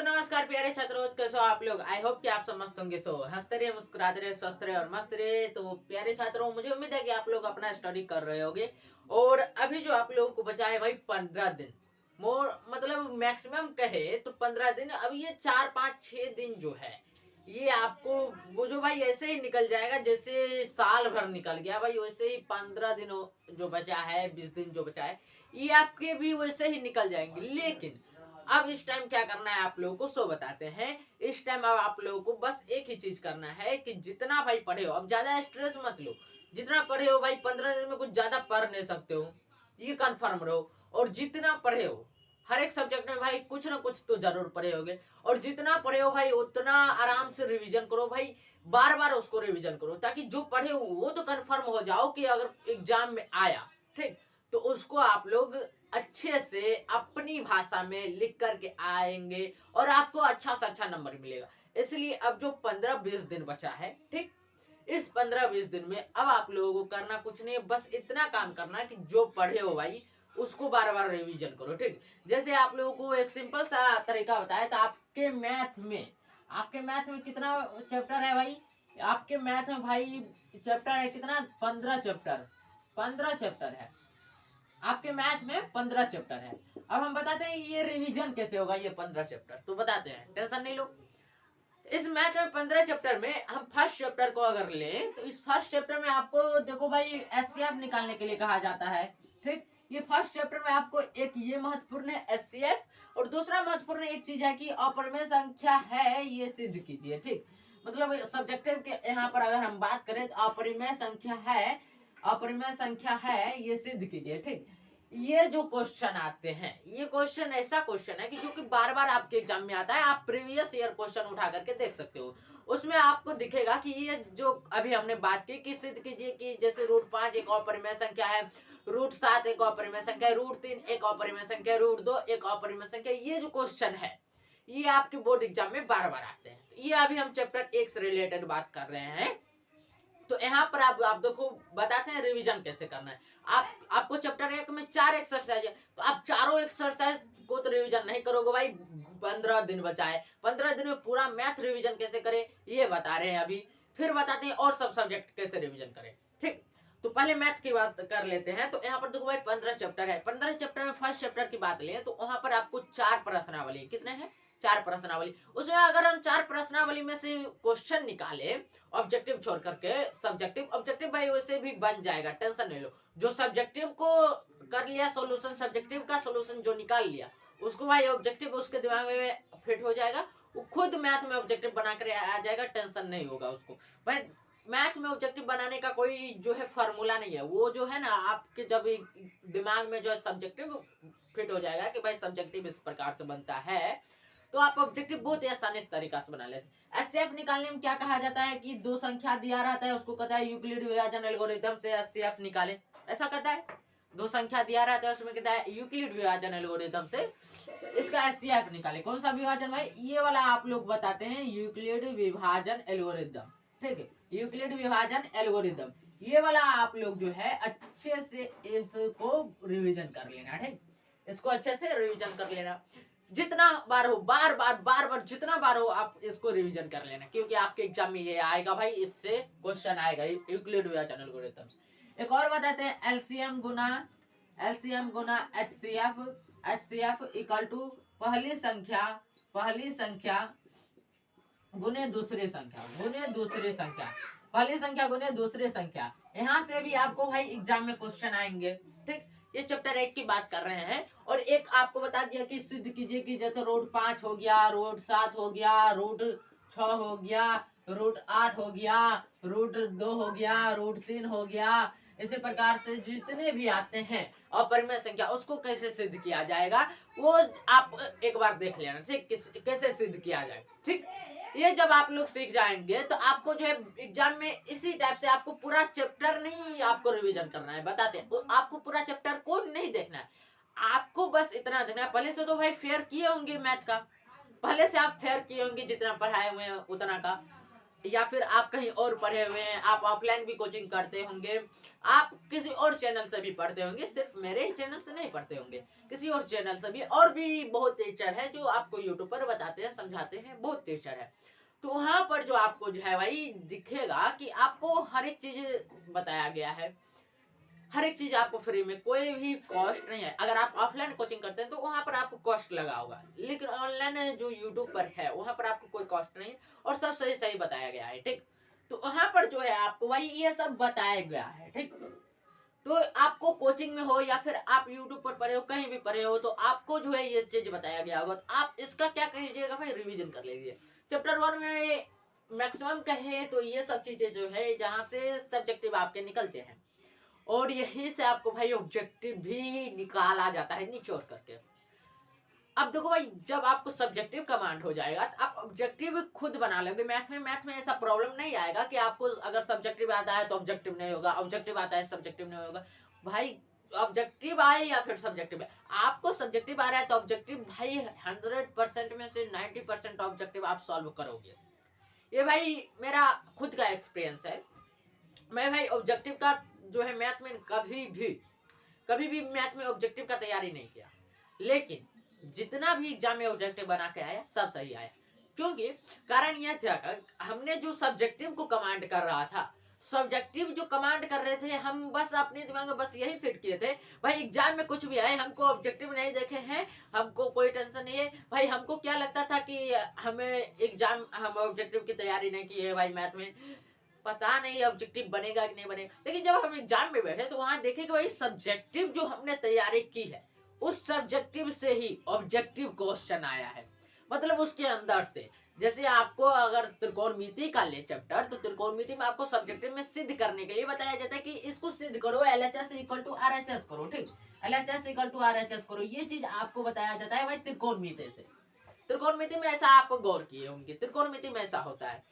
नमस्कार प्यारे छात्रों, कैसे हो आप लोग। आई होप कि आप सब मस्त होंगे। सो हंसते रहे, मुस्कुराते रहे, स्वस्थ रहे और मस्त रहे। तो प्यारे छात्रों, मुझे उम्मीद है कि आप लोग अपना स्टडी कर रहे होगे। और अभी जो आप लोगों को बचा है भाई 15 दिन, मोर मतलब मैक्सिमम कहे तो 15 दिन। अब ये 4 5 6 दिन जो है ये आपको वो जो भाई ऐसे ही निकल जाएगा जैसे साल भर निकल गया भाई। वैसे ही 15 दिन जो बचा है, 20 दिन जो बचा है, ये आपके भी वैसे ही निकल जाएंगे। लेकिन अब इस टाइम क्या करना है आप लोगों को, सो बताते हैं। इस टाइम अब आप लोगों को बस एक ही चीज करना है कि जितना भाई पढ़े हो, अब ज्यादा स्ट्रेस मत लो। जितना पढ़े हो भाई, 15 दिन में कुछ ज्यादा पढ़ नहीं सकते हो, ये कंफर्म रहो। और जितना पढ़े हो हर एक सब्जेक्ट में भाई कुछ ना कुछ तो जरूर पढ़े होगे। और जितना पढ़े हो भाई उतना आराम से रिवीजन करो भाई। बार बार उसको रिवीजन करो ताकि जो पढ़े हो वो तो कंफर्म हो जाओ कि अगर एग्जाम में आया, ठीक, तो उसको आप लोग अच्छे से अपनी भाषा में लिख करके आएंगे और आपको अच्छा से अच्छा नंबर मिलेगा। इसलिए अब जो 15 20 दिन बचा है, ठीक, इस 15 20 दिन में अब आप लोगों को करना कुछ नहीं है, बस इतना काम करना है कि जो पढ़े हो भाई उसको बार बार रिवीजन करो। ठीक, जैसे आप लोगों को एक सिंपल सा तरीका बताया था। आपके मैथ में कितना चैप्टर है भाई? आपके मैथ में भाई चैप्टर है कितना? 15 चैप्टर। 15 चैप्टर है आपके मैथ में, 15 चैप्टर है। अब हम बताते हैं ये रिवीजन कैसे होगा, ये 15 चैप्टर तो बताते हैं, टेंशन नहीं लो। इस मैथ में 15 चैप्टर में हम फर्स्ट चैप्टर को अगर लें तो इस फर्स्ट चैप्टर में आपको देखो भाई एचसीएफ निकालने के लिए कहा जाता है। ठीक, ये फर्स्ट चैप्टर में आपको एक ये महत्वपूर्ण है एचसीएफ, और दूसरा महत्वपूर्ण एक चीज है कि अपरिमेय संख्या है ये सिद्ध कीजिए। ठीक, मतलब सब्जेक्टिव के यहाँ पर अगर हम बात करें तो अपरिमेय संख्या है ये सिद्ध कीजिए। ठीक, ये जो क्वेश्चन आते हैं, ये क्वेश्चन ऐसा क्वेश्चन है कि जो कि बार बार आपके एग्जाम में आता है। आप प्रीवियस ईयर क्वेश्चन उठा करके देख सकते हो, उसमें आपको दिखेगा कि ये जो अभी हमने बात की कि सिद्ध कीजिए कि जैसे √5 एक अपरिमेय संख्या है, √7 एक अपरिमेय संख्या है, √3 एक अपरिमेय संख्या है, √2 एक अपरिमेय संख्या। ये जो क्वेश्चन है ये आपके बोर्ड एग्जाम में बार बार आते हैं। तो ये अभी हम चैप्टर 1 से रिलेटेड बात कर रहे हैं। तो यहाँ पर आप देखो बताते हैं रिवीजन कैसे करना है। आपको चैप्टर 1 में 4 एक्सरसाइज है, तो आप चारों एक्सरसाइज को तो रिवीजन नहीं करोगे भाई। 15 दिन बचा है, 15 दिन में पूरा मैथ रिवीजन कैसे करें ये बता रहे हैं अभी। फिर बताते हैं और सब सब्जेक्ट कैसे रिवीजन करें। ठीक, तो पहले मैथ की बात कर लेते हैं। तो यहाँ पर देखो भाई 15 चैप्टर है। 15 चैप्टर में फर्स्ट चैप्टर की बात लें तो वहां पर आपको 4 प्रश्नावली, कितने हैं? 4 प्रश्नावली। उसमें अगर हम 4 प्रश्नावली में से क्वेश्चन निकाले ऑब्जेक्टिव छोड़ करके, ऑब्जेक्टिव भाई वैसे भी बन जाएगा, टेंशन नहीं लो। जो सब्जेक्टिव को कर लिया सोल्यूशन, सब्जेक्टिव का सोल्यूशन जो निकाल लिया उसको भाई ऑब्जेक्टिव उसके दिमाग में फिट हो जाएगा, वो खुद मैथ में ऑब्जेक्टिव बना कर आ जाएगा, टेंशन नहीं होगा उसको भाई। मैथ में ऑब्जेक्टिव बनाने का कोई जो है फॉर्मूला नहीं है, वो जो है ना आपके जब दिमाग में जो है सब्जेक्टिव फिट हो जाएगा कि भाई सब्जेक्टिव इस प्रकार से बनता है, तो आप ऑब्जेक्टिव बहुत ही आसानी तरीका से बना लेते। एचसीएफ निकालने में क्या कहा जाता है कि दो संख्या दिया रहता है, उसको कहता है यूक्लिड विभाजन एल्गोरिथम से एचसीएफ निकाले, ऐसा कहता है। दो संख्या दिया रहता है उसमें कहता है यूक्लिड विभाजन एल्गोरिथम से इसका एचसीएफ निकाले। कौन सा विभाजन भाई? ये वाला आप लोग बताते हैं, यूक्लिड विभाजन एल्गोरिथम। ठीक है, यूक्लिड विभाजन एल्गोरिथम, ये वाला आप लोग जो है अच्छे से इसको रिविजन कर लेना। ठीक, इसको अच्छे से रिविजन कर लेना। जितना बार हो, बार बार जितना बार हो आप इसको रिवीजन कर लेना, क्योंकि आपके एग्जाम में ये आएगा भाई, इससे क्वेश्चन आएगा यूक्लिड विभाजन एल्गोरिथम्स। एक और बताते हैं एलसीएम गुना एचसीएफ इक्वल टू पहली संख्या गुने दूसरी संख्या पहली संख्या गुने दूसरी संख्या। यहाँ से भी आपको भाई एग्जाम में क्वेश्चन आएंगे। ठीक, ये चैप्टर 1 की बात कर रहे हैं। और एक आपको बता दिया कि सिद्ध कीजिए कि जैसे √5 हो गया, √7 हो गया, √6 हो गया, √8 हो गया, √2 हो गया, √3 हो गया, इसी प्रकार से जितने भी आते हैं अपरिमेय संख्या उसको कैसे सिद्ध किया जाएगा वो आप एक बार देख लेना। ठीक, कैसे सिद्ध किया जाए। ठीक, ये जब आप लोग सीख जाएंगे तो आपको जो है एग्जाम में इसी टाइप से आपको पूरा चैप्टर नहीं आपको रिवीजन करना है, बताते हैं। आपको पूरा चैप्टर को नहीं देखना है, आपको बस इतना देखना है। पहले से तो भाई फेयर किए होंगे मैथ का, पहले से आप फेयर किए होंगे, जितना पढ़ाए हुए हैं उतना का। या फिर आप कहीं और पढ़े हुए हैं, आप ऑफलाइन भी कोचिंग करते होंगे, आप किसी और चैनल से भी पढ़ते होंगे, सिर्फ मेरे ही चैनल से नहीं पढ़ते होंगे, किसी और चैनल से भी, और भी बहुत टीचर है जो आपको यूट्यूब पर बताते हैं, समझाते हैं, बहुत टीचर है। तो वहां पर जो आपको जो है भाई दिखेगा कि आपको हर एक चीज बताया गया है, हर एक चीज आपको फ्री में, कोई भी कॉस्ट नहीं है। अगर आप ऑफलाइन कोचिंग करते हैं तो वहां पर आपको कॉस्ट लगा होगा, लेकिन ऑनलाइन जो यूट्यूब पर है वहां पर आपको कोई कॉस्ट नहीं है और सब सही सही बताया गया है, ठीक। तो वहां पर जो है आपको भाई ये सब बताया गया है, ठीक। तो आपको कोचिंग में हो या फिर आप यूट्यूब पर पढ़े हो, कहीं भी पढ़े हो, तो आपको जो है ये चीज बताया गया होगा, तो आप इसका क्या कीजिएगा भाई, रिवीजन कर लीजिए। चैप्टर 1 में मैक्सिमम कहे तो ये सब चीजें जो है जहाँ से सब्जेक्टिव आपके निकलते हैं, और यही से आपको भाई ऑब्जेक्टिव भी निकाला जाता है निचोड़ करके। अब देखो भाई, जब आपको सब्जेक्टिव कमांड हो जाएगा तो आप ऑब्जेक्टिव खुद बना लोगे। मैथ में ऐसा प्रॉब्लम नहीं आएगा कि आपको अगर सब्जेक्टिव आता है तो ऑब्जेक्टिव नहीं होगा, ऑब्जेक्टिव आता है सब्जेक्टिव नहीं होगा। भाई ऑब्जेक्टिव आए या फिर सब्जेक्टिव आए, आपको सब्जेक्टिव आ रहा है तो ऑब्जेक्टिव भाई 100% में से 90% ऑब्जेक्टिव आप सॉल्व करोगे। ये भाई मेरा खुद का एक्सपीरियंस है। मैं भाई ऑब्जेक्टिव का जो है मैथ में कभी भी मैथ में ऑब्जेक्टिव का तैयारी नहीं किया, लेकिन जितना भी एग्जाम में ऑब्जेक्टिव बना के आया सब सही आया। क्योंकि कारण यह था कि हमने जो सब्जेक्टिव को कमांड कर रहा था, सब्जेक्टिव जो कमांड कर रहे थे, हम बस अपने दिमाग में बस यही फिट किए थे भाई एग्जाम में कुछ भी आए, हमको ऑब्जेक्टिव नहीं देखे हैं, हमको कोई टेंशन नहीं है भाई। हमको क्या लगता था कि हमें एग्जाम, हम ऑब्जेक्टिव की तैयारी नहीं की है भाई मैथ में, पता नहीं ऑब्जेक्टिव बनेगा कि नहीं बनेगा। लेकिन जब हम एग्जाम में बैठे तो वहां देखे कि भाई सब्जेक्टिव जो हमने तैयारी की है उस सब्जेक्टिव से ही ऑब्जेक्टिव क्वेश्चन आया है, मतलब उसके अंदर से। जैसे आपको अगर त्रिकोणमिति का ले चैप्टर, तो त्रिकोणमिति में आपको सब्जेक्टिव में सिद्ध करने के लिए बताया जाता है कि इसको सिद्ध करो, LHS इक्वल टू RHS करो, ठीक। LHS इक्वल टू RHS करो, ये चीज आपको बताया जाता है भाई त्रिकोणमिति से। त्रिकोणमिति में ऐसा आप गौर किए होंगे, त्रिकोणमिति में ऐसा होता है।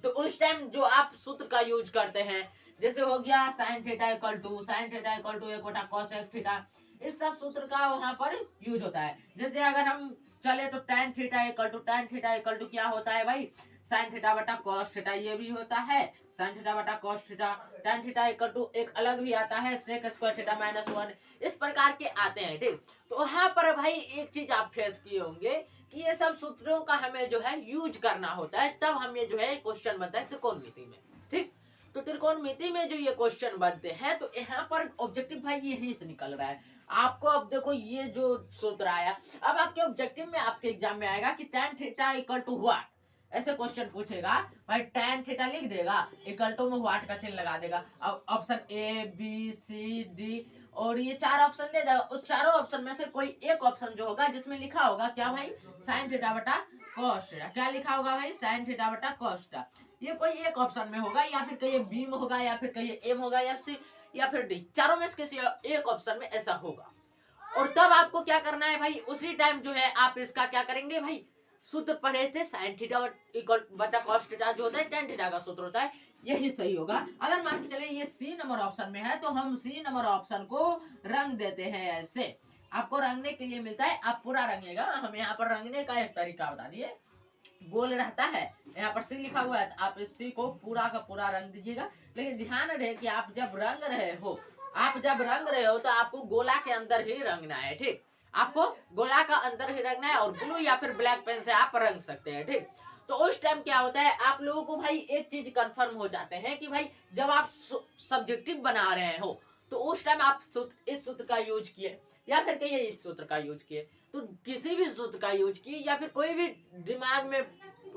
तो उस टाइम जो आप सूत्र का यूज करते हैं, जैसे हो गया sine theta equal to 1/cos theta, इस सब सूत्र का वहां पर यूज होता है। जैसे अगर हम चले तो tan थीटा इक्वल टू क्या होता है भाई, साइन थीटा बटा कॉस थीटा, ये भी होता है साइन थीटा बटा cos theta. tan theta equal to एक अलग भी आता है सेक स्क्वायर थीटा -1, इस प्रकार के आते हैं, ठीक। तो वहां पर भाई एक चीज आप फेस किए होंगे कि ये सब सूत्रों का हमें जो है यूज करना होता है, तब हमें जो है क्वेश्चन बनता है त्रिकोणमिति में, ठीक। तो त्रिकोणमिति में जो ये क्वेश्चन बनते हैं तो यहाँ पर ऑब्जेक्टिव भाई यही से निकल रहा है आपको। अब देखो ये जो सूत्र आया, अब आपके ऑब्जेक्टिव में आपके एग्जाम में आएगा कि tan theta equal to what, ऐसे क्वेश्चन पूछेगा भाई, tan थीटा लिख देगा, इक्वल टू में व्हाट का चिन्ह लगा देगा, अब ऑप्शन ABCD और ये 4 ऑप्शन दे देगा, उस चारों ऑप्शन में से कोई एक ऑप्शन जो होगा जिसमें लिखा होगा क्या भाई, साइन थीटा बटा कॉस थीटा। क्या लिखा होगा भाई, साइन थीटा बटा कॉस थीटा। ये कोई एक ऑप्शन में होगा, या फिर कहीं बी में होगा, या फिर कहीं ए में होगा, या सी या फिर डी, चारों में से किसी एक ऑप्शन में ऐसा होगा। और तब आपको क्या करना है भाई, उसी टाइम जो है आप इसका क्या करेंगे भाई, सूत्र पढ़े थे साइन थीटा इक्वल बटा कॉस थीटा जो होता है tan थीटा का सूत्र होता है, यही सही होगा। अगर मान के चले ये सी नंबर ऑप्शन में है तो हम सी नंबर ऑप्शन को रंग देते हैं ऐसे। आपको रंगने के लिए मिलता है, आप पूरा रंगेगा, हम यहाँ पर रंगने का एक तरीका बता दिए। गोल रहता है, यहाँ पर सी लिखा हुआ है, तो आप इस सी को पूरा का पूरा रंग दीजिएगा। लेकिन ध्यान रहे कि आप जब रंग रहे हो तो आपको गोला के अंदर ही रंगना है, ठीक। आपको गोला का अंदर ही रंगना है, और ब्लू या फिर ब्लैक पेन से आप रंग सकते हैं, ठीक। तो उस टाइम क्या होता है, आप लोगों को भाई एक चीज कंफर्म हो जाते हैं कि भाई जब आप सब्जेक्टिव बना रहे हो तो उस टाइम आप इस सूत्र का यूज किए, या फिर कहिए इस सूत्र का यूज किए, तो किसी भी सूत्र का यूज किए, या फिर कोई भी दिमाग में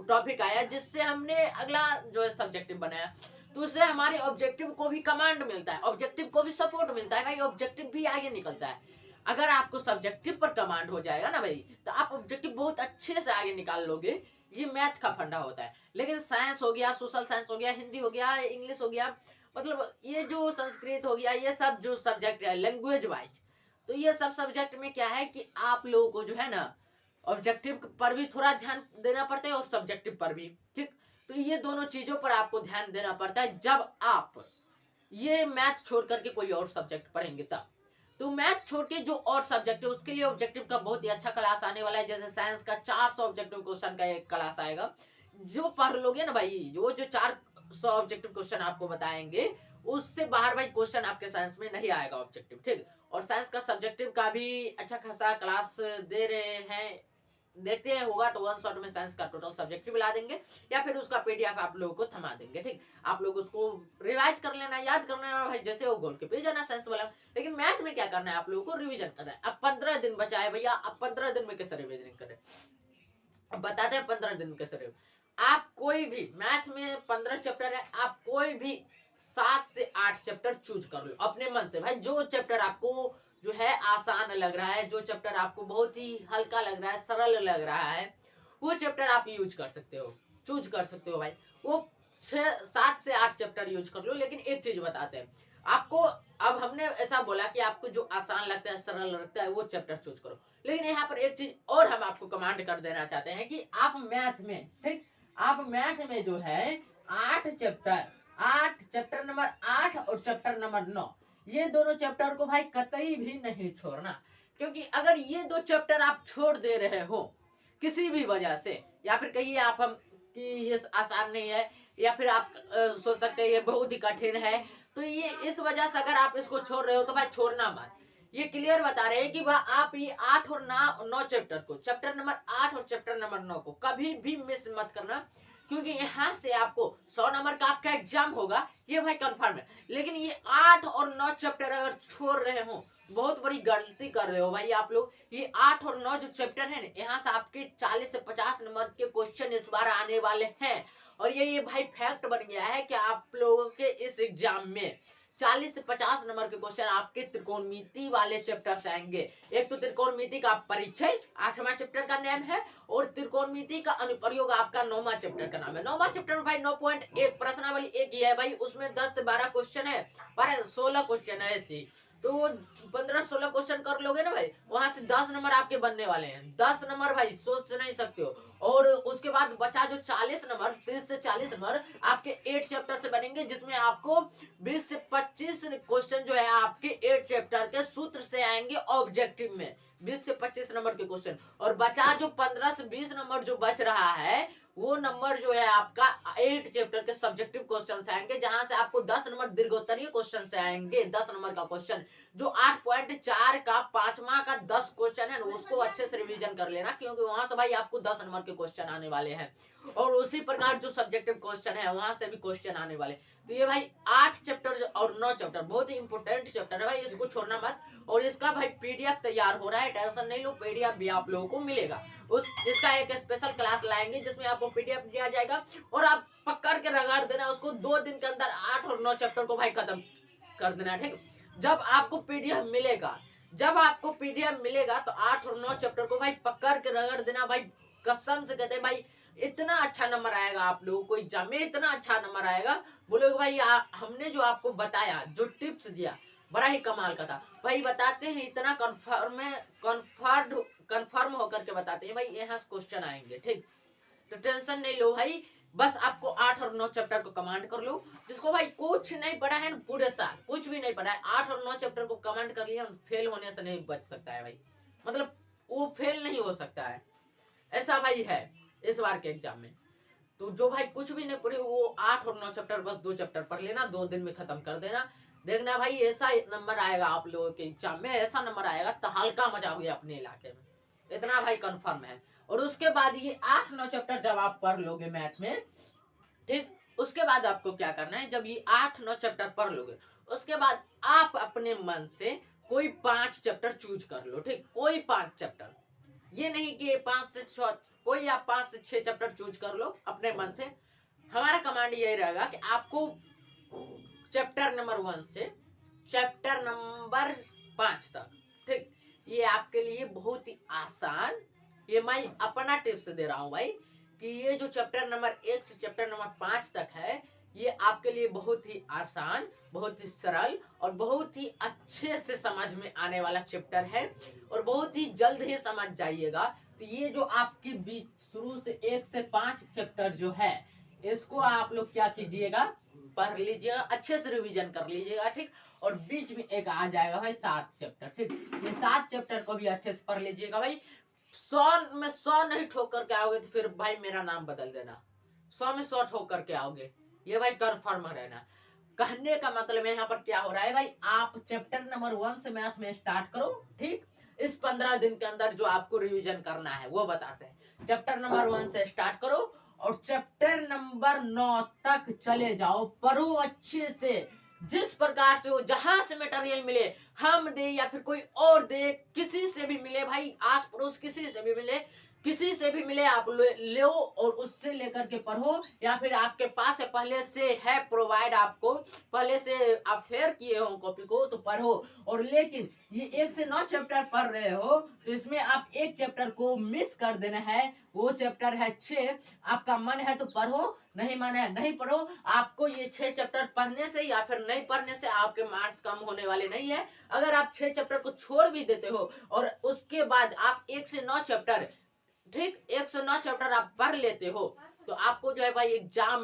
टॉपिक आया जिससे हमने अगला जो है सब्जेक्टिव बनाया, तो उससे हमारे ऑब्जेक्टिव को भी कमांड मिलता है, ऑब्जेक्टिव को भी सपोर्ट मिलता है भाई, ऑब्जेक्टिव भी आगे निकलता है। अगर आपको सब्जेक्टिव पर कमांड हो जाएगा ना भाई, तो आप ऑब्जेक्टिव बहुत अच्छे से आगे निकाल लोगे। ये मैथ का फंडा होता है। लेकिन साइंस हो गया, सोशल साइंस हो गया, हिंदी हो गया, इंग्लिश हो गया, मतलब ये जो संस्कृत हो गया, ये सब जो सब्जेक्ट है लैंग्वेज वाइज, तो ये सब सब्जेक्ट में क्या है कि आप लोगों को जो है ना ऑब्जेक्टिव पर भी थोड़ा ध्यान देना पड़ता है और सब्जेक्टिव पर भी, ठीक। तो ये दोनों चीजों पर आपको ध्यान देना पड़ता है जब आप ये मैथ छोड़ करके कोई और सब्जेक्ट पढ़ेंगे तब। तो मैथ छोड़ के जो और सब्जेक्ट है उसके लिए ऑब्जेक्टिव का बहुत ही अच्छा क्लास आने वाला है। जैसे साइंस का 400 ऑब्जेक्टिव क्वेश्चन का एक क्लास आएगा, जो पढ़ लोगे ना भाई, वो जो 400 ऑब्जेक्टिव क्वेश्चन आपको बताएंगे, उससे बाहर भाई क्वेश्चन आपके साइंस में नहीं आएगा ऑब्जेक्टिव, ठीक। और साइंस का सब्जेक्टिव का भी अच्छा खासा क्लास दे रहे हैं, देखते हैं होगा तो वन शॉट में साइंस का टोटल सब्जेक्टिव ला देंगे, या फिर उसका पीडीएफ आप लोगों को थमा देंगे, ठीक। आप लोग उसको रिवाइज कर लेना, याद कर लेना भाई, जैसे वो गोल के पे जाना साइंस वाला। लेकिन मैथ में क्या करना है, आप लोगों को रिवीजन करना है। अब 15 दिन बचा है भैया, अब 15 दिन में कैसे रिवीजन करें, अब बताते हैं 15 दिन में कैसे रिवीजन। आप कोई भी मैथ में 15 चैप्टर है, आप कोई भी 7 से 8 चैप्टर चूज कर लो अपने मन से भाई। जो चैप्टर आपको जो है आसान लग रहा है, जो चैप्टर आपको बहुत ही हल्का लग रहा है, सरल लग रहा है, वो चैप्टर आप यूज कर सकते हो, चूज कर सकते हो भाई। वो 7 से 8 चैप्टर यूज कर लो। लेकिन एक चीज बताते हैं आपको, अब हमने ऐसा बोला कि आपको जो आसान लगता है, सरल लगता है, वो चैप्टर चूज करो। लेकिन यहाँ पर एक चीज और हम आपको कमांड कर देना चाहते हैं कि आप मैथ में, ठीक, आप मैथ में जो है 8 चैप्टर, 8 चैप्टर नंबर 8 और चैप्टर नंबर 9, ये दोनों चैप्टर को भाई कतई भी नहीं छोड़ना। क्योंकि अगर ये दो चैप्टर आप छोड़ दे रहे हो किसी भी वजह से, या फिर कहिए आप हम कि ये आसान नहीं है, या फिर आप सोच सकते हैं ये बहुत ही कठिन है, तो ये इस वजह से अगर आप इसको छोड़ रहे हो तो भाई छोड़ना मत। ये क्लियर बता रहे हैं कि वह आप ये 8 और 9 चैप्टर को, चैप्टर नंबर 8 और चैप्टर नंबर 9 को कभी भी मिस मत करना। क्योंकि यहाँ से आपको 100 नंबर का आपका एग्जाम होगा, ये भाई कंफर्म है। लेकिन ये 8 और 9 चैप्टर अगर छोड़ रहे हो, बहुत बड़ी गलती कर रहे हो भाई आप लोग। ये 8 और 9 जो चैप्टर है ना, यहाँ से आपके 40 से 50 नंबर के क्वेश्चन इस बार आने वाले हैं। और ये भाई फैक्ट बन गया है कि आप लोगों के इस एग्जाम में 40 से 50 नंबर के क्वेश्चन आपके त्रिकोणमिति वाले चैप्टर से आएंगे। एक तो त्रिकोणमिति का परिचय 8वां चैप्टर का नाम है, और त्रिकोणमिति का अनुप्रयोग आपका 9वां चैप्टर का नाम है। 9वां चैप्टर में भाई 9.1 प्रश्नावली एक ही है भाई, उसमें 10 से 12 क्वेश्चन है, 16 क्वेश्चन है ऐसी। तो 15-16 क्वेश्चन कर लोगे ना भाई, वहां से 10 नंबर आपके बनने वाले हैं। 10 नंबर भाई सोच नहीं सकते हो। और उसके बाद बचा जो 40 नंबर, 30 से 40 नंबर आपके 8 चैप्टर से बनेंगे, जिसमें आपको 20 से 25 क्वेश्चन जो है आपके 8 चैप्टर के सूत्र से आएंगे ऑब्जेक्टिव में, 20 से 25 नंबर के क्वेश्चन। और बचा जो 15 से 20 नंबर जो बच रहा है, वो नंबर जो है आपका 8 चैप्टर के सब्जेक्टिव क्वेश्चन से आएंगे, जहां से आपको 10 नंबर दीर्घोत्तरीय क्वेश्चन से आएंगे। 10 नंबर का क्वेश्चन जो 8.4 का 5वां का 10 क्वेश्चन है ना, उसको अच्छे से रिवीजन कर लेना, क्योंकि वहां से भाई आपको 10 नंबर के क्वेश्चन आने वाले हैं। और उसी प्रकार जो सब्जेक्टिव क्वेश्चन है, वहां से भी क्वेश्चन आने वाले। तो ये भाई 8 चैप्टर और 9 चैप्टर बहुत ही इंपोर्टेंट चैप्टर है भाई, इसको छोड़ना मत। और इसका भाई पीडीएफ तैयार हो रहा है, टेंशन नहीं लो, पीडीएफ भी आप लोगों को मिलेगा। इसका एक स्पेशल क्लास लाएंगे, जिसमें आपको पीडीएफ दिया जाएगा, और आप पकड़ के रगड़ देना उसको, 2 दिन के अंदर 8 और 9 चैप्टर को भाई खत्म कर देना, ठीक। जब आपको पीडीएफ मिलेगा, जब आपको पीडीएफ मिलेगा तो 8 और 9 चैप्टर को भाई पकड़ के रगड़ देना भाई। कसम से कहते हैं भाई, इतना अच्छा नंबर आएगा आप लोगों को एग्जाम में, इतना अच्छा नंबर आएगा, बोलोगे भाई हमने जो आपको बताया, जो टिप्स दिया, बड़ा ही कमाल का था भाई। बताते हैं इतना कंफर्म होकर के बताते हैं भाई, यहाँ से क्वेश्चन आएंगे, ठीक। तो टेंशन नहीं लो भाई, बस आपको 8 और 9 चैप्टर को कमांड कर लो। जिसको भाई कुछ नहीं पढ़ा है ना, पूरे साल कुछ भी नहीं पढ़ा है, 8 और 9 चैप्टर को कमांड कर लिया, फेल होने से नहीं बच सकता है भाई। मतलब वो फेल नहीं हो सकता है, ऐसा भाई है इस बार के एग्जाम में। तो जो भाई कुछ भी नहीं पढ़े, वो 8 और 9 चैप्टर, बस 2 चैप्टर पढ़ लेना, 2 दिन में खत्म कर देना। देखना भाई ऐसा नंबर आएगा आप लोगों के एग्जाम में, ऐसा नंबर आएगा तो हल्का मचाओगे अपने इलाके में, इतना भाई कंफर्म है। और उसके बाद ये 8-9 चैप्टर जब आप पढ़ लोगे मैथ में, ठीक, उसके बाद आपको क्या करना है, जब ये 8-9 चैप्टर पढ़ लोगे, उसके बाद आप अपने मन से कोई 5 चैप्टर चूज कर लो, ठीक। कोई 5 चैप्टर, ये नहीं कि 5 से 6, कोई आप 5 से 6 चैप्टर चूज कर लो अपने मन से। हमारा कमांड यही रहेगा कि आपको चैप्टर नंबर 1 से चैप्टर नंबर 5 तक, ठीक, ये आपके लिए बहुत ही आसान, ये मैं अपना टिप्स दे रहा हूं भाई, कि ये जो चैप्टर नंबर 1 से चैप्टर नंबर 5 तक है, ये आपके लिए बहुत ही आसान, बहुत ही सरल और बहुत ही अच्छे से समझ में आने वाला चैप्टर है, और बहुत ही जल्द ही समझ जाइएगा। तो ये जो आपके बीच शुरू से 1 से 5 चैप्टर जो है, इसको आप लोग क्या कीजिएगा, पढ़ लीजिएगा, अच्छे से रिवीजन कर लीजिएगा, ठीक। और बीच में एक आ जाएगा भाई 7 चैप्टर, ठीक। ये 7 चैप्टर को भी अच्छे से पढ़ लीजिएगा भाई। 100 में 100 नहीं ठोक करके आओगे तो फिर भाई मेरा नाम बदल देना, 100 में 100 ठोक करके आओगे, ये भाई कन्फर्म रहना। कहने का मतलब है यहाँ पर क्या हो रहा है भाई, आप चैप्टर नंबर 1 से मैथ में स्टार्ट करो, ठीक। इस 15 दिन के अंदर जो आपको रिवीजन करना है वो बताते हैं। चैप्टर नंबर 1 से स्टार्ट करो और चैप्टर नंबर 9 तक चले जाओ, पढ़ो अच्छे से। जिस प्रकार से हो, जहां से मटेरियल मिले, हम दे या फिर कोई और दे, किसी से भी मिले भाई, आस पड़ोस किसी से भी मिले, किसी से भी मिले, आप लो और उससे लेकर के पढ़ो, या फिर आपके पास पहले से है प्रोवाइड, आपको पहले से आप फेयर किए हो कॉपी को तो पढ़ो। और लेकिन ये 1 से 9 चैप्टर पढ़ रहे हो तो इसमें आप एक चैप्टर को मिस कर देना है, वो चैप्टर है 6। आपका मन है तो पढ़ो, नहीं मन है नहीं पढ़ो। आपको ये 6 चैप्टर पढ़ने से या फिर नहीं पढ़ने से आपके मार्क्स कम होने वाले नहीं है। अगर आप 6 चैप्टर को छोड़ भी देते हो और उसके बाद आप 1 से 9 चैप्टर, ठीक, 109 चैप्टर आप पढ़ लेते हो तो आपको जो है भाई एग्जाम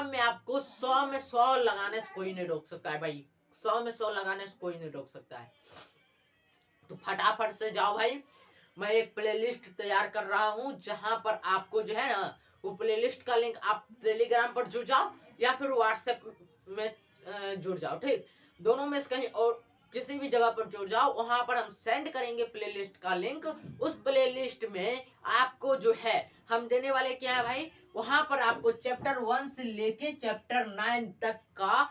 में आपको 100 में 100 लगाने से कोई नहीं रोक सकता है भाई, 100 में 100 लगाने से कोई नहीं रोक सकता है। तो फटाफट से जाओ भाई, मैं एक प्लेलिस्ट तैयार कर रहा हूं जहां पर आपको जो है ना वो प्लेलिस्ट का लिंक आप टेलीग्राम पर जुड़ जाओ या फिर व्हाट्सएप में जुड़ जाओ, ठीक। दोनों में से कहीं और किसी भी जगह पर जुड़ जाओ, वहां पर हम सेंड करेंगे प्लेलिस्ट का लिंक। उस प्लेलिस्ट में आपको जो है हम देने वाले क्या है भाई, वहां पर आपको चैप्टर 1 से लेके चैप्टर 9 तक का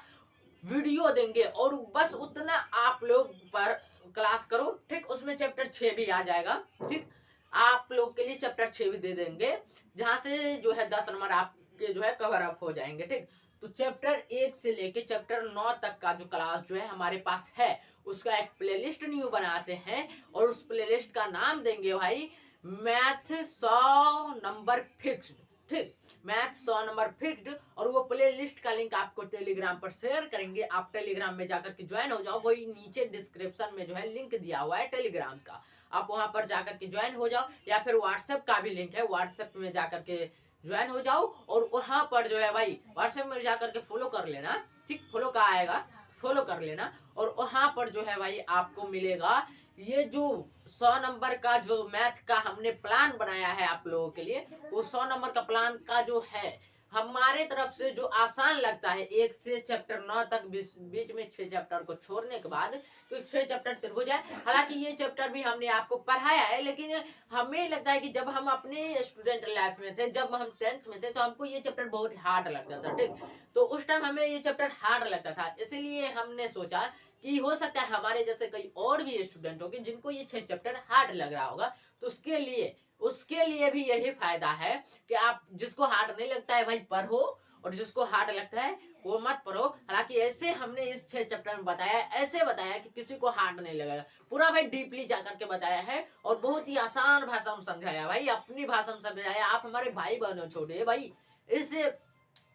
वीडियो देंगे और बस उतना आप लोग पर क्लास करो, ठीक। उसमें चैप्टर 6 भी आ जाएगा, ठीक। आप लोग के लिए चैप्टर 6 भी दे देंगे जहां से जो है 10 नंबर आपके जो है कवर अप हो जाएंगे, ठीक। तो चैप्टर 1 से लेके चैप्टर 9 तक का जो क्लास जो है हमारे पास है उसका एक प्लेलिस्ट न्यू बनाते हैं और उस प्लेलिस्ट का नाम देंगे भाई मैथ 100 नंबर फिक्स्ड, ठीक। Math 100 number fixed. और वो प्ले लिस्ट का लिंक आपको टेलीग्राम पर शेयर करेंगे, आप टेलीग्राम में जाकर के ज्वाइन हो जाओ। वही नीचे डिस्क्रिप्शन में जो है लिंक दिया हुआ है टेलीग्राम का, आप वहां पर जाकर के ज्वाइन हो जाओ, या फिर व्हाट्सएप का भी लिंक है, व्हाट्सएप में जाकर के ज्वाइन हो जाओ और वहां पर जो है भाई व्हाट्सएप में जाकर के फॉलो कर लेना, ठीक। फॉलो का आएगा, फॉलो कर लेना और वहां पर जो है भाई आपको मिलेगा ये जो 100 नंबर का जो मैथ का हमने प्लान बनाया है आप लोगों के लिए, वो 100 नंबर का प्लान का जो है हमारे तरफ से जो आसान लगता है 1 से चैप्टर 9 तक, बीच में 6 चैप्टर को छोड़ने के बाद तो 6 चैप्टर त्रिभुज है। हालांकि ये चैप्टर भी हमने आपको पढ़ाया है, लेकिन हमें लगता है कि जब हम अपने स्टूडेंट लाइफ में थे, जब हम 10th में थे तो हमको ये चैप्टर बहुत हार्ड लगता था, ठीक। तो उस टाइम हमें ये चैप्टर हार्ड लगता था, इसीलिए हमने सोचा कि हो सकता है हमारे जैसे कई और भी स्टूडेंट होंगे जिनको ये 6 चैप्टर हार्ड लग रहा होगा, तो उसके लिए भी यही फायदा है कि आप जिसको हार्ड नहीं लगता है भाई पढ़ो और जिसको हार्ड लगता है वो मत पढ़ो। हालांकि ऐसे हमने इस 6 चैप्टर में बताया, ऐसे बताया कि किसी को हार्ड नहीं लगेगा, पूरा भाई डीपली जाकर के बताया है और बहुत ही आसान भाषा में समझाया भाई, अपनी भाषा में समझाया। आप हमारे भाई बहन हो छोटे भाई, इसे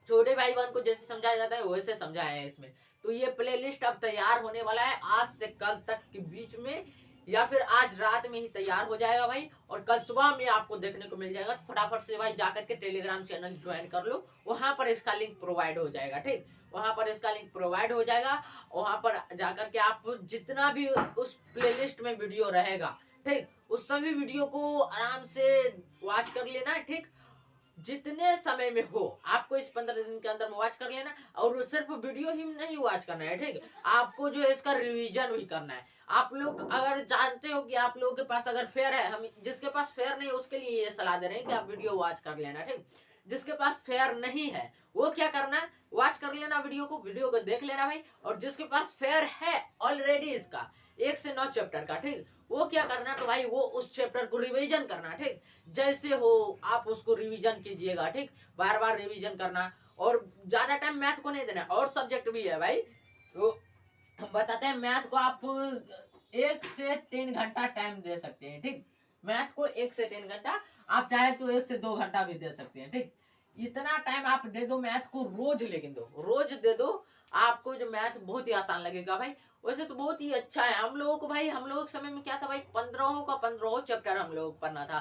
छोटे भाई बहन को जैसे समझाया जाता है वैसे समझाया है इसमें। तो ये प्लेलिस्ट अब तैयार होने वाला है आज से कल तक के बीच में, या फिर आज रात में ही तैयार हो जाएगा भाई और कल सुबह में आपको देखने को मिल जाएगा। तो फटाफट से भाई जाकर के टेलीग्राम चैनल ज्वाइन कर लो, वहां पर इसका लिंक प्रोवाइड हो जाएगा, ठीक। वहां पर इसका लिंक प्रोवाइड हो जाएगा, वहां पर जाकर के आप जितना भी उस प्लेलिस्ट में वीडियो रहेगा, ठीक, उस सभी वीडियो को आराम से वॉच कर लेना, ठीक। जितने समय में हो आपको इस 15 दिन के अंदर में वॉच कर लेना और सिर्फ वीडियो ही नहीं वॉच करना है, ठीक। आपको जो है इसका रिवीजन भी करना है। आप लोग अगर जानते हो कि आप लोगों के पास अगर फेयर है, हम जिसके पास फेयर नहीं उसके लिए ये सलाह दे रहे हैं कि आप वीडियो वॉच कर लेना, ठीक। जिसके पास फेयर नहीं है वो क्या करना है, वॉच कर लेना वीडियो को देख लेना भाई। और जिसके पास फेयर है ऑलरेडी इसका 1 से 9 चैप्टर का, ठीक, वो क्या करना तो भाई वो उस चैप्टर को रिवीजन करना, ठीक। जैसे हो आप उसको रिवीजन कीजिएगा, ठीक। बार बार रिवीजन करना और ज्यादा टाइम मैथ को नहीं देना। और सब्जेक्ट भी है भाई, तो हम बताते हैं मैथ को आप 1 से 3 घंटा टाइम दे सकते हैं, ठीक। मैथ को 1 से 3 घंटा, आप चाहे तो 1 से 2 घंटा भी दे सकते हैं, ठीक। इतना टाइम आप दे दो मैथ को रोज, लेकिन दो रोज दे दो, आपको जो मैथ बहुत ही आसान लगेगा भाई। वैसे तो बहुत ही अच्छा है हम लोगों को भाई, हम लोगों के समय में क्या था भाई 15 का 15 चैप्टर हम लोग पढ़ना था,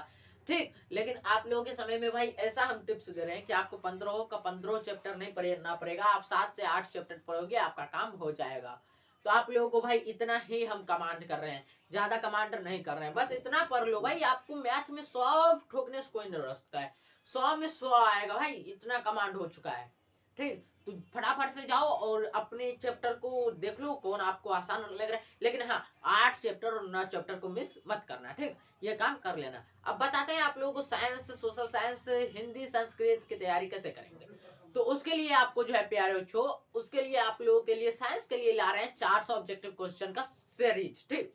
ठीक। लेकिन आप लोगों के समय में भाई ऐसा हम टिप्स दे रहे हैं कि आपको 15 का 15 चैप्टर नहीं पढ़ना पड़ेगा, आप 7 से 8 चैप्टर पढ़ोगे आपका काम हो जाएगा। तो आप लोगों को भाई इतना ही हम कमांड कर रहे हैं, ज्यादा कमांड नहीं कर रहे हैं, बस इतना पढ़ लो भाई। आपको मैथ में 100 ठोकने से कोई नहीं रोकता है, 100 में 100 आएगा भाई, इतना कमांड हो चुका है। ठीक, तो फटाफट से जाओ और अपने चैप्टर को देख लो कौन आपको आसान लग रहा है, लेकिन हाँ 8 चैप्टर और 9 चैप्टर को मिस मत करना। ठीक, ये काम कर लेना। अब बताते हैं आप लोगों को science, social science, Hindi, Sanskrit की तैयारी कैसे करेंगे। तो उसके लिए आपको जो है प्यारे बच्चों, उसके लिए आप लोगों के लिए साइंस के लिए ला रहे हैं 400 ऑब्जेक्टिव क्वेश्चन का सीरीज। ठीक,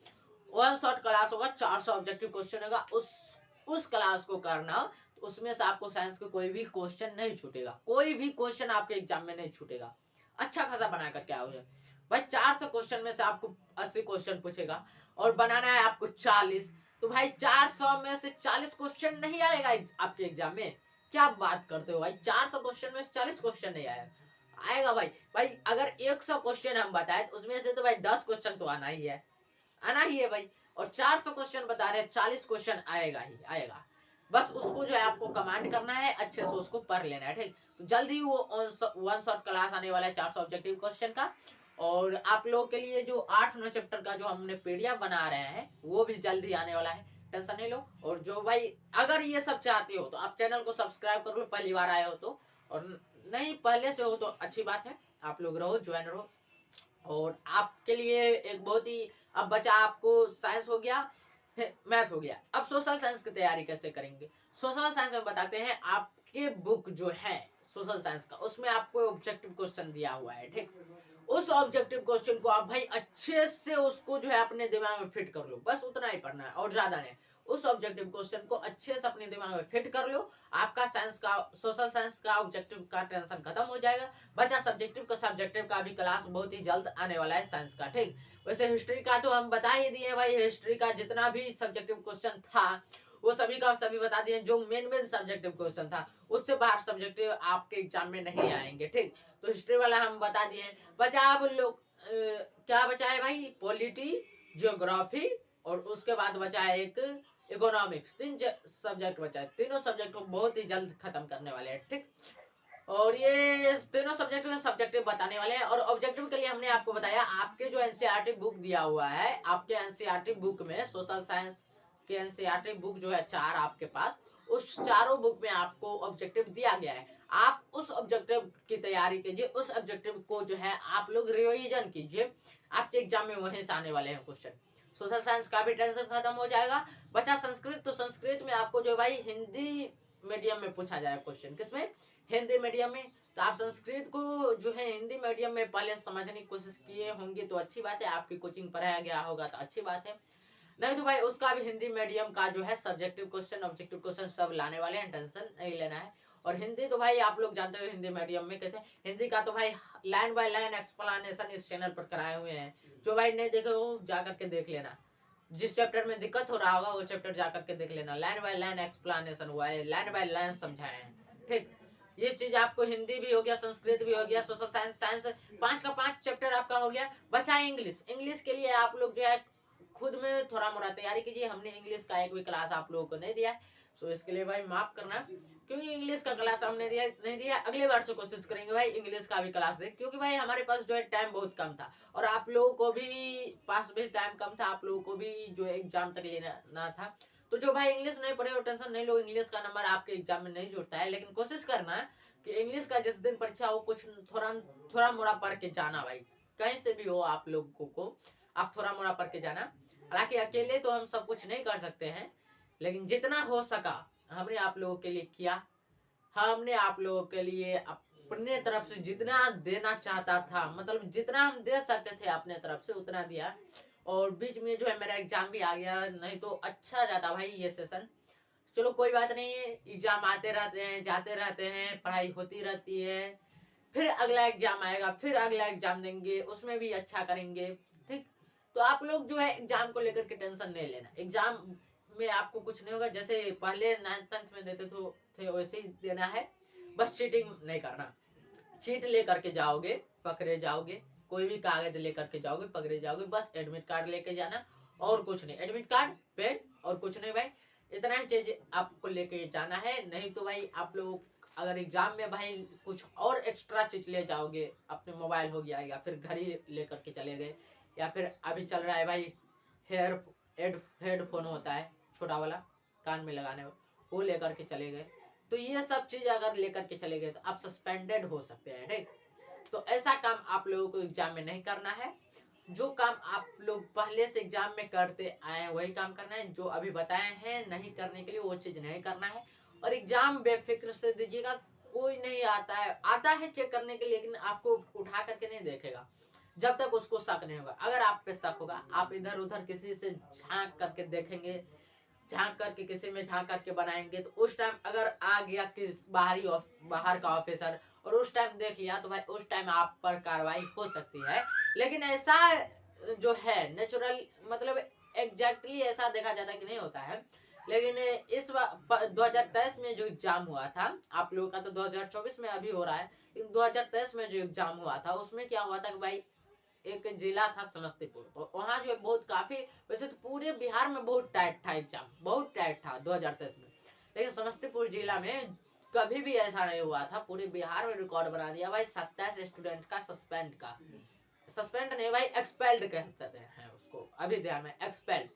वन शॉट क्लास होगा, 400 ऑब्जेक्टिव क्वेश्चन होगा, उस क्लास को करना। उसमें से आपको साइंस के कोई भी क्वेश्चन नहीं छूटेगा, कोई भी क्वेश्चन आपके एग्जाम में नहीं छूटेगा। अच्छा खासा बना करके आओगे भाई। 400 क्वेश्चन में से आपको 80 क्वेश्चन पूछेगा और बनाना है आपको 40। तो भाई 400 में से 40 क्वेश्चन नहीं आएगा आपके एग्जाम में, क्या बात करते हो भाई। 400 क्वेश्चन में से 40 क्वेश्चन नहीं आएगा, आएगा भाई। भाई अगर 100 क्वेश्चन हम बताए तो उसमें से तो भाई 10 क्वेश्चन तो आना ही है, आना ही है भाई। और 400 क्वेश्चन बता रहे हैं, 40 क्वेश्चन आएगा ही आएगा। बस उसको जो है आपको कमांड करना है, अच्छे से उसको पढ़ लेना है। ठीक, तो जल्दी वो वन शॉट क्लास आने वाला है 400 ऑब्जेक्टिव क्वेश्चन का। और आप लोगों के लिए जो 8-9 चैप्टर का जो हमने पीडीएफ बना रहे हैं वो भी जल्दी आने वाला है, टेंशन नहीं लो। और जो भाई अगर ये सब चाहते हो तो आप चैनल को सब्सक्राइब कर लो, पहली बार आए हो तो, और नहीं पहले से हो तो अच्छी बात है, आप लोग रहो, ज्वाइन रहो। और आपके लिए एक बहुत ही, अब बचा आपको साइंस हो गया, मैथ हो गया, अब सोशल साइंस की तैयारी कैसे करेंगे। सोशल साइंस में बताते हैं, आपके बुक जो है सोशल साइंस का, उसमें आपको ऑब्जेक्टिव क्वेश्चन दिया हुआ है। ठीक, उस ऑब्जेक्टिव क्वेश्चन को आप भाई अच्छे से उसको जो है अपने दिमाग में फिट कर लो, बस उतना ही पढ़ना है और ज्यादा नहीं। उस ऑब्जेक्टिव क्वेश्चन को अच्छे से अपने दिमाग में फिट कर लो, आपका साइंस का, सोशल साइंस का ऑब्जेक्टिव का टेंशन खत्म हो जाएगा। बचा सब्जेक्टिव का भी क्लास बहुत ही जल्द आने वाला है साइंस का। ठीक, वैसे हिस्ट्री का तो हम बता ही दिए भाई, हिस्ट्री का जितना भी सब्जेक्टिव क्वेश्चन था वो सभी का सभी बता दिए, जो मेन सब्जेक्टिव क्वेश्चन था उससे बाहर सब्जेक्टिव आपके एग्जाम में नहीं आएंगे। ठीक, तो हिस्ट्री वाला हम बता दिए। बचा अब लोग क्या बचा है भाई, पॉलिटी, जियोग्राफी, और उसके बाद बचा है एक इकोनॉमिक्स। 3 सब्जेक्ट बचा है, तीनों सब्जेक्ट को बहुत ही जल्द खत्म करने वाले हैं। ठीक, और ये तीनों सब्जेक्ट में सब्जेक्टिव बताने वाले हैं। और ऑब्जेक्टिव के लिए हमने आपको बताया, आपके जो एनसीईआरटी बुक दिया हुआ है, आपके एनसीईआरटी बुक में सोशल साइंस के एनसीईआरटी बुक जो है 4 आपके पास, उस चारों बुक में आपको ऑब्जेक्टिव दिया गया है। आप उस ऑब्जेक्टिव की तैयारी कीजिए, उस ऑब्जेक्टिव को जो है आप लोग रिवीजन कीजिए, आपके एग्जाम में वहीं से आने वाले हैं क्वेश्चन। सोशल साइंस का भी टेंशन खत्म हो जाएगा। बचा संस्कृत, तो संस्कृत में आपको जो भाई हिंदी मीडियम में पूछा जाए क्वेश्चन, किसमें, हिंदी मीडियम में। तो आप संस्कृत को जो है हिंदी मीडियम में पहले समझने की कोशिश किए होंगे तो अच्छी बात है, आपकी कोचिंग पढ़ाया गया होगा तो अच्छी बात है। नहीं तो भाई उसका भी हिंदी मीडियम का जो है सब्जेक्टिव क्वेश्चन, ऑब्जेक्टिव क्वेश्चन सब लाने वाले हैं, टेंशन नहीं लेना है। और हिंदी तो भाई आप लोग जानते हो हिंदी मीडियम में कैसे, हिंदी का तो भाई लाइन बाय लाइन एक्सप्लेनेशन इस चैनल पर कराए हुए हैं। जो भाई नहीं देखे वो जा करके देख लेना, जिस चैप्टर में दिक्कत हो रहा होगा वो चैप्टर जा करके देख लेना, लाइन बाय लाइन एक्सप्लेनेशन हुआ है, लाइन बाय लाइन समझाए हैं। ठीक, ये चीज आपको हिंदी भी हो गया, संस्कृत भी हो गया, सोशल साइंस, साइंस 5 का 5 चैप्टर आपका हो गया। बचा इंग्लिश, इंग्लिश के लिए आप लोग जो है खुद में थोड़ा मोड़ा तैयारी कीजिए, हमने इंग्लिश का एक भी क्लास आप लोगों को नहीं दिया है, सो इसके लिए भाई माफ करना, क्योंकि इंग्लिश का क्लास हमने दिया नहीं दिया। अगले बार से कोशिश करेंगे भाई इंग्लिश का भी क्लास दे, क्योंकि भाई हमारे पास जो है टाइम बहुत कम था और आप लोगों को भी पास भी टाइम कम था, आप लोगों को भी जो एग्जाम तक लेना था। तो जो भाई इंग्लिश नहीं पढ़े वो टेंशन नहीं लो, इंग्लिश का नंबर आपके एग्जाम में नहीं जुड़ता है, लेकिन कोशिश करना कि इंग्लिश का जिस दिन परीक्षा हो कुछ थोड़ा मोड़ा पढ़ के जाना भाई, कहीं से भी हो आप लोगों को आप थोड़ा मोड़ा पढ़ के जाना। हालांकि अकेले तो हम सब कुछ नहीं कर सकते हैं, लेकिन जितना हो सका हमने आप लोगों के लिए किया। हमने आप लोगों के लिए अपने तरफ से जितना देना चाहता था, मतलब जितना हम दे सकते थे अपने तरफ से उतना दिया। और बीच में जो है मेरा एग्जाम भी आ गया, नहीं तो अच्छा जाता भाई ये सेशन। चलो कोई बात नहीं है, एग्जाम आते रहते हैं जाते रहते हैं, पढ़ाई होती रहती है, फिर अगला एग्जाम आएगा, फिर अगला एग्जाम देंगे, उसमें भी अच्छा करेंगे। ठीक, तो आप लोग जो है एग्जाम को लेकर के टेंशन नहीं लेना, एग्जाम में आपको कुछ नहीं होगा, जैसे पहले 9th-10th में देते थे वैसे ही देना है, बस चीटिंग नहीं करना। चीट लेकर के जाओगे पकड़े जाओगे, कोई भी कागज लेकर के जाओगे पकड़े जाओगे, बस एडमिट कार्ड लेके जाना और कुछ नहीं, एडमिट कार्ड, पेन और कुछ नहीं भाई, इतना ही चीज आपको लेके जाना है। नहीं तो भाई आप लोग अगर एग्जाम में भाई कुछ और एक्स्ट्रा चीज ले जाओगे, अपने मोबाइल हो गया या फिर घड़ी लेकर के चले गए या फिर अभी चल रहा है भाई हेडफोन होता है छोटा वाला कान में लगाने वाला, वो लेकर के चले गए, तो ये सब चीज अगर लेकर के चले गए तो आप सस्पेंडेड हो सकते हैं, ठीक। तो ऐसा काम आप लोगों को एग्जाम में नहीं करना है। जो काम आप लोग पहले से एग्जाम में करते आए वही काम करना है, जो अभी बताए हैं नहीं करने के लिए वो चीज नहीं करना है। और एग्जाम बेफिक्र से दीजिएगा, कोई नहीं आता है चेक करने के लिए, लेकिन आपको उठा करके नहीं देखेगा जब तक उसको शक नहीं होगा। अगर आप पे शक होगा, आप इधर उधर किसी से झांक करके देखेंगे, झांक करके किसी में झांक करके बनाएंगे, तो उस टाइम अगर आ गया किस बाहर का ऑफिसर और उस टाइम देख लिया, तो भाई उस टाइम आप पर कार्रवाई हो सकती है। लेकिन ऐसा जो है नेचुरल, मतलब एग्जैक्टली ऐसा देखा जाता है कि नहीं होता है। लेकिन इस 2023 में जो एग्जाम हुआ था आप लोगों का, तो 2024 में अभी हो रहा है, 2023 में जो एग्जाम हुआ था उसमें क्या हुआ था कि भाई एक जिला था समस्तीपुर, तो वहाँ जो है बहुत काफी, वैसे तो पूरे बिहार में बहुत टाइट था एग्जाम, बहुत टाइट था 2023 में, लेकिन समस्तीपुर जिला में कभी भी ऐसा नहीं हुआ था। पूरे बिहार में रिकॉर्ड बना दिया भाई, 27 स्टूडेंट का सस्पेंड नहीं भाई, एक्सपेल्ड कहते हैं उसको, अभी ध्यान में, एक्सपेल्ड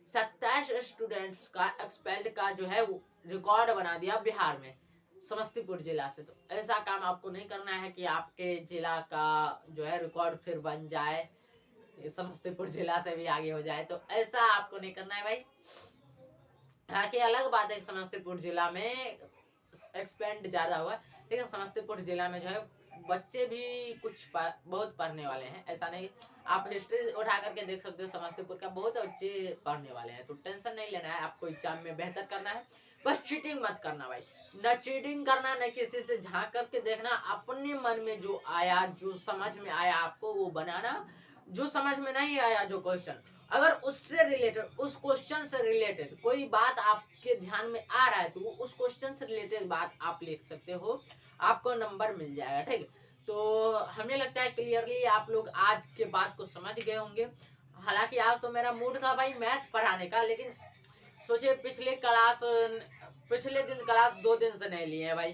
27 स्टूडेंट्स का एक्सपेल्ड का जो है रिकॉर्ड बना दिया बिहार में, समस्तीपुर जिला से। तो ऐसा काम आपको नहीं करना है कि आपके जिला का जो है रिकॉर्ड फिर बन जाए, समस्तीपुर जिला से भी आगे हो जाए, तो ऐसा आपको नहीं करना है भाई। हालांकि अलग बात है, समस्तीपुर जिला में एक्सपेंड ज्यादा हुआ, लेकिन समस्तीपुर जिला में जो है बच्चे भी कुछ बहुत पढ़ने वाले हैं, ऐसा नहीं। आप हिस्ट्री उठा करके देख सकते हो, समस्तीपुर का बहुत बच्चे पढ़ने वाले हैं, तो टेंशन नहीं लेना है, आपको एग्जाम में बेहतर करना है, बस चीटिंग मत करना भाई, न चीटिंग करना, न किसी से झांक करके देखना, अपने मन में जो आया, जो समझ में आया आपको वो बनाना, जो समझ में नहीं आया जो क्वेश्चन, अगर उससे रिलेटेड, उस क्वेश्चन से रिलेटेड कोई बात आपके ध्यान में आ रहा है, तो उस क्वेश्चन से रिलेटेड बात आप लिख सकते हो, आपको नंबर मिल जाएगा, ठीक। तो हमें लगता है क्लियरली आप लोग आज के बात को समझ गए होंगे। हालांकि आज तो मेरा मूड था भाई मैथ पढ़ाने का, लेकिन सोचिए पिछले दिन क्लास 2 दिन से नहीं लिए है भाई,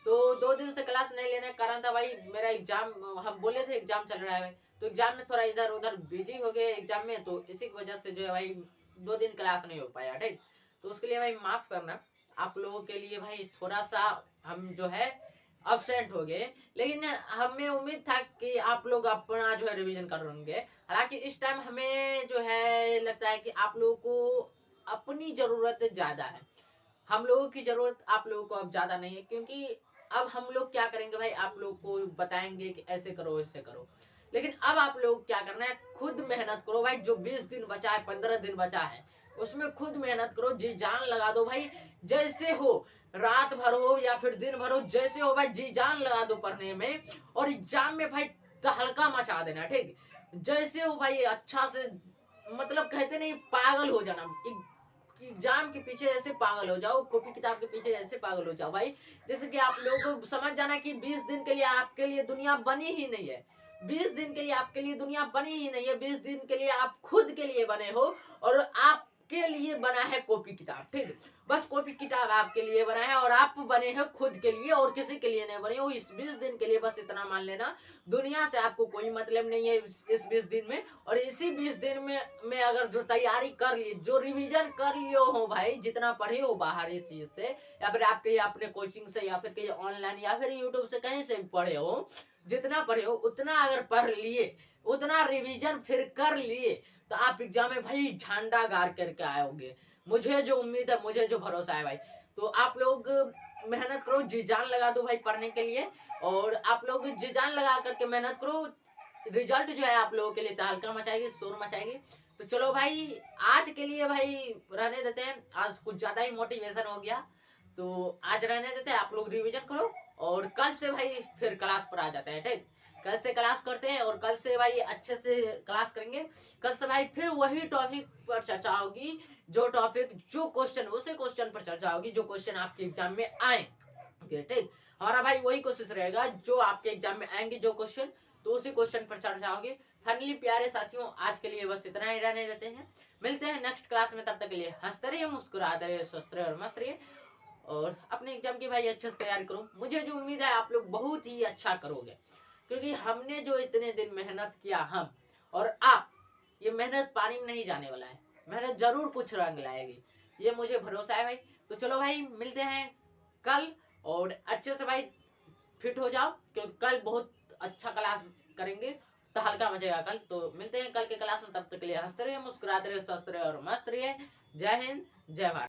तो 2 दिन से क्लास नहीं लेने का कारण था भाई मेरा एग्जाम, हम बोले थे एग्जाम चल रहा है भाई, तो एग्जाम में थोड़ा इधर उधर बिजी हो गए एग्जाम में, तो इसी की वजह से जो है भाई 2 दिन क्लास नहीं हो पाया, ठीक। तो उसके लिए भाई माफ करना, आप लोगों के लिए भाई थोड़ा सा हम जो है अब्सेंट हो गए, लेकिन हमें उम्मीद था कि आप लोग अपना जो है रिवीजन कर लेंगे। हालांकि इस टाइम हमें जो है लगता है कि आप लोगों को अपनी जरूरत ज्यादा है, हम लोगों की जरूरत आप लोगों को अब ज्यादा नहीं है, क्योंकि अब हम लोग क्या करेंगे भाई, आप लोग को बताएंगे कि ऐसे करो ऐसे करो, लेकिन अब आप लोग क्या करना है, खुद मेहनत करो भाई, जो 20 दिन बचा है, 15 दिन बचा है, उसमें खुद मेहनत करो, जी जान लगा दो भाई, जैसे हो, रात भर हो या फिर दिन भर हो, जैसे हो भाई जी जान लगा दो पढ़ने में, और एग्जाम में भाई तहलका मचा देना, ठीक। जैसे हो भाई अच्छा से, मतलब कहते नहीं पागल हो जाना, एग्जाम के पीछे ऐसे पागल हो जाओ, कॉपी किताब के पीछे ऐसे पागल हो जाओ भाई, जैसे कि आप लोगों को समझ जाना कि 20 दिन के लिए आपके लिए दुनिया बनी ही नहीं है, 20 दिन के लिए आपके लिए दुनिया बनी ही नहीं है, 20 दिन के लिए आप खुद के लिए बने हो, और आपके लिए बना है कॉपी किताब, ठीक। बस कॉपी किताब आपके लिए बना है, और आप बने हैं खुद के लिए, और किसी के लिए नहीं बने हो। इस 20 दिन के लिए बस इतना मान लेना, दुनिया से आपको कोई मतलब नहीं है इस 20 दिन में। और इसी 20 दिन में अगर जो तैयारी कर ली, जो रिवीजन कर लियो हो भाई, जितना पढ़े हो बाहर इस चीज से, या फिर आपके अपने कोचिंग से, या फिर कहीं ऑनलाइन, या फिर यूट्यूब से कहीं से पढ़े हो, जितना पढ़े हो उतना अगर पढ़ लिए, उतना रिवीजन फिर कर लिए, तो आप एग्जाम में भाई झंडा गाड़ करके आओगे, मुझे जो उम्मीद है, मुझे जो भरोसा है भाई। तो आप लोग मेहनत करो, जी जान लगा दो भाई पढ़ने के लिए, और आप लोग जी जान लगा करके मेहनत करो, रिजल्ट जो है आप लोगों के लिए तहलका मचाएगी, शोर मचाएगी। तो चलो भाई आज के लिए भाई रहने देते हैं, आज कुछ ज्यादा ही मोटिवेशन हो गया, तो आज रहने देते हैं, आप लोग रिवीजन करो, और कल से भाई फिर क्लास पर आ जाते हैं, ठीक। कल से क्लास करते हैं, और कल से भाई अच्छे से क्लास करेंगे, कल से भाई फिर वही टॉपिक पर चर्चा होगी, जो टॉपिक, जो क्वेश्चन, उसी क्वेश्चन पर चर्चा होगी जो क्वेश्चन आपके एग्जाम में आए, ठीक। हमारा भाई वही कोशिश रहेगा, जो आपके एग्जाम में आएंगे जो क्वेश्चन, तो उसी क्वेश्चन पर चर्चा होगी। फाइनली प्यारे साथियों, आज के लिए बस इतना ही रहने देते हैं, मिलते हैं नेक्स्ट क्लास में, तब तक के लिए हंसते रहिए, मुस्कुराते रहिए, स्वस्थ रहिए और मस्त रहिए, और अपने एग्जाम की भाई अच्छे से तैयारी करो। मुझे जो उम्मीद है आप लोग बहुत ही अच्छा करोगे, क्योंकि हमने जो इतने दिन मेहनत किया, हम और आप, ये मेहनत पानी में नहीं जाने वाला है, मेहनत जरूर कुछ रंग लाएगी, ये मुझे भरोसा है भाई। तो चलो भाई मिलते हैं कल, और अच्छे से भाई फिट हो जाओ, क्योंकि कल बहुत अच्छा क्लास करेंगे, तो हल्का मचेगा कल। तो मिलते हैं कल के क्लास में, तब तक के लिए हंसते रहिए, मुस्कुराते रहिए, स्वस्थ रहिए और मस्त रहिए। जय हिंद, जय भारत।